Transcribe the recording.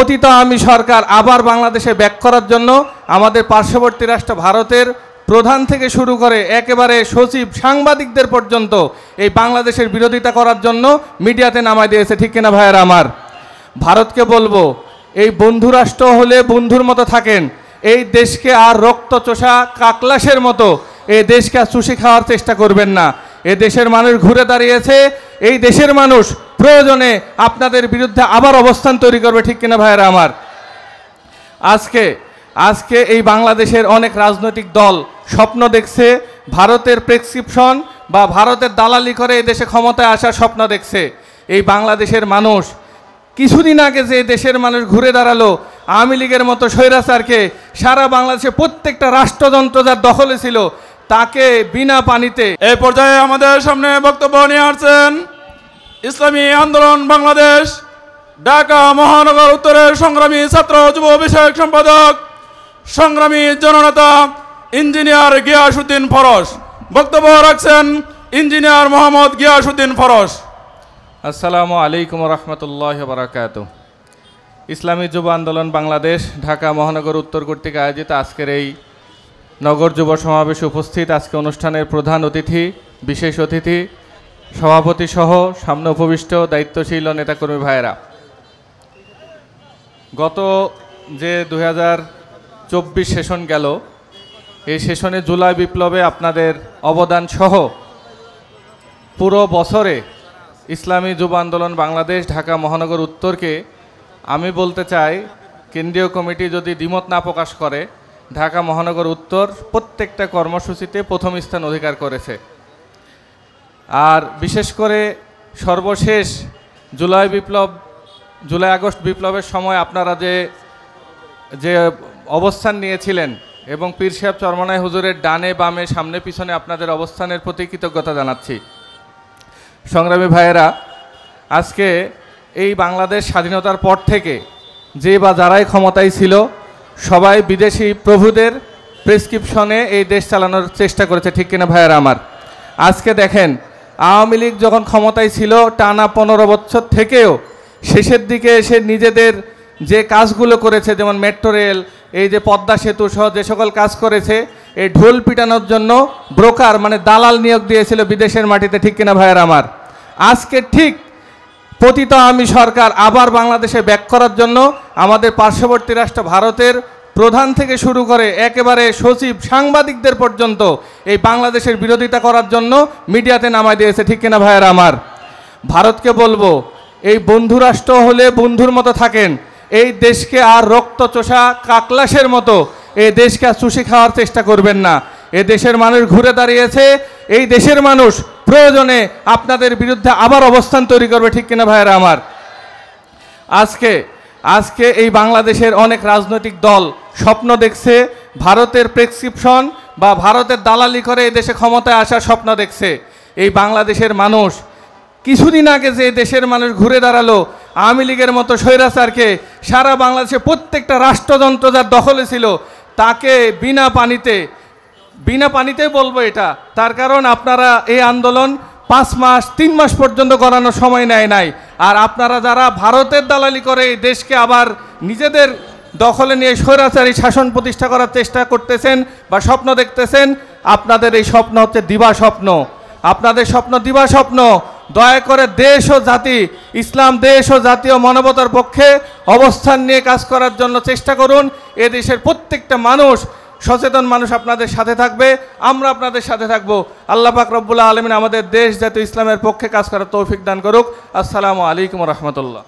পতিত আওয়ামী সরকার আবার বাংলাদেশে ব্যাক করার জন্য আমাদের পার্শ্ববর্তী রাষ্ট্র ভারতের প্রধান থেকে শুরু করে একেবারে সচিব সাংবাদিকদের পর্যন্ত এই বাংলাদেশের বিরোধিতা করার জন্য মিডিয়াতে নামায় দিয়েছে, ঠিক কিনা ভাইয়েরা আমার? ভারতকে বলবো, এই বন্ধু রাষ্ট্র হলে বন্ধুর মতো থাকেন, এই দেশকে আর রক্তচোষা কাকলাসের মতো এই দেশকে আর চুষে খাওয়ার চেষ্টা করবেন না। এ দেশের মানুষ ঘুরে দাঁড়িয়েছে, এই দেশের মানুষ প্রয়োজনে আপনাদের বিরুদ্ধে আবার অবস্থান তৈরি করবে, ঠিক কিনা ভাইয়েরা আমার? আজকে এই বাংলাদেশের অনেক রাজনৈতিক দল স্বপ্ন দেখছে, ভারতের প্রেসক্রিপশন বা ভারতের দালালি করে এই দেশে ক্ষমতায় আসার স্বপ্ন দেখছে। এই বাংলাদেশের মানুষ কিছুদিন আগে যে দেশের মানুষ ঘুরে দাঁড়ালো আওয়ামী লীগের মতো স্বৈরাচারকে, সারা বাংলাদেশে প্রত্যেকটা রাষ্ট্রযন্ত্র যার দখলে ছিল তাকে বিনা পানিতে। এই পর্যায়ে আমাদের সামনে বক্তব্য নিয়ে আসছেন ইসলামী আন্দোলন বাংলাদেশ ঢাকা মহানগর উত্তরের সংগ্রামী ছাত্র যুব বিষয়ক সম্পাদক, সংগ্রামী জননেতা ইঞ্জিনিয়ার গিয়াসউদ্দিন ফরস। বক্তব্য রাখছেন ইঞ্জিনিয়ার মোহাম্মদ গিয়াসউদ্দিন ফরস। আসসালামু আলাইকুম রহমতুল্লাহ বারাকাতুহু। ইসলামী যুব আন্দোলন বাংলাদেশ ঢাকা মহানগর উত্তর কর্তৃক আয়োজিত আজকের এই নগর যুব সমাবেশে উপস্থিত আজকে অনুষ্ঠানের প্রধান অতিথি, বিশেষ অতিথি, সভাপতি সহ সামনে উপবিষ্ট দায়িত্বশীল ও নেতাকর্মী ভাইয়েরা, গত যে 2024 সেশন গেল, এই সেশনে জুলাই বিপ্লবে আপনাদের অবদান সহ পুরো বছরে ইসলামী যুব আন্দোলন বাংলাদেশ ঢাকা মহানগর উত্তরকে আমি বলতে চাই, কেন্দ্রীয় কমিটি যদি দ্বিমত না প্রকাশ করে, ঢাকা মহানগর উত্তর প্রত্যেকটা কর্মসূচিতে প্রথম স্থান অধিকার করেছে। আর বিশেষ করে সর্বশেষ জুলাই আগস্ট বিপ্লবের সময় আপনারা যে অবস্থান নিয়েছিলেন এবং পীর সাহেব চরমনাই হুজুরের ডানে বামে সামনে পিছনে আপনাদের অবস্থানের প্রতি কৃতজ্ঞতা জানাচ্ছি। সংগ্রামী ভাইয়েরা, আজকে এই বাংলাদেশ স্বাধীনতার পর থেকে যে বা যারাই ক্ষমতায় ছিল সবাই বিদেশি প্রভুদের প্রেসক্রিপশনে এই দেশ চালানোর চেষ্টা করেছে, ঠিক কিনা ভাইয়েরা আমার? আজকে দেখেন, আওয়ামী লীগ যখন ক্ষমতায় ছিল টানা 15 বছর থেকেও শেষের দিকে এসে নিজেদের যে কাজগুলো করেছে, যেমন মেট্রো রেল, এই যে পদ্মা সেতু সহ যে সকল কাজ করেছে, এই ঢোল পিটানোর জন্য ব্রোকার মানে দালাল নিয়োগ দিয়েছিল বিদেশের মাটিতে, ঠিক কিনা ভাইয়েরা আমার? আজকে ঠিক পতিত আওয়ামী সরকার আবার বাংলাদেশে ব্যাক করার জন্য আমাদের পার্শ্ববর্তী রাষ্ট্র ভারতের প্রধান থেকে শুরু করে একেবারে সচিব সাংবাদিকদের পর্যন্ত এই বাংলাদেশের বিরোধিতা করার জন্য মিডিয়াতে নামায় দিয়েছে, ঠিক কিনা ভাইয়েরা আমার? ভারতকে বলবো, এই বন্ধু রাষ্ট্র হলে বন্ধুর মতো থাকেন, এই দেশকে আর রক্তচোষা কাকলাসের মতো এই দেশকে আর চুষে খাওয়ার চেষ্টা করবেন না। এ দেশের মানুষ ঘুরে দাঁড়িয়েছে, এই দেশের মানুষ প্রয়োজনে আপনাদের বিরুদ্ধে আবার অবস্থান তৈরি করবে, ঠিক কিনা ভাইয়েরা আমার? আজকে এই বাংলাদেশের অনেক রাজনৈতিক দল স্বপ্ন দেখছে, ভারতের প্রেসক্রিপশন বা ভারতের দালালি করে এই দেশে ক্ষমতায় আসার স্বপ্ন দেখছে। এই বাংলাদেশের মানুষ কিছুদিন আগে যে দেশের মানুষ ঘুরে দাঁড়ালো আওয়ামী লীগের মতো স্বৈরাচারকে, সারা বাংলাদেশে প্রত্যেকটা রাষ্ট্রযন্ত্র যার দখলে ছিল তাকে বিনা পানিতে বলবো এটা, তার কারণ আপনারা এই আন্দোলন 5 মাস 3 মাস পর্যন্ত করানোর সময় নেয় নাই। আর আপনারা যারা ভারতের দালালি করে এই দেশকে আবার নিজেদের দখলে নিয়ে স্বৈরাচারী শাসন প্রতিষ্ঠা করার চেষ্টা করতেছেন বা স্বপ্ন দেখতেছেন, আপনাদের এই স্বপ্ন হচ্ছে দিবা স্বপ্ন, আপনাদের স্বপ্ন দিবা স্বপ্ন। দয়া করে দেশ ও জাতি, ইসলাম দেশ ও জাতীয় মানবতার পক্ষে অবস্থান নিয়ে কাজ করার জন্য চেষ্টা করুন। এ দেশের প্রত্যেকটা মানুষ, সচেতন মানুষ আপনাদের সাথে থাকবে, আমরা আপনাদের সাথে থাকবো। আল্লাহ পাক রব্বুল আলামিন আমাদের দেশ জাতীয় ইসলামের পক্ষে কাজ করার তৌফিক দান করুক। আসসালামু আলাইকুম রহমতুল্লাহ।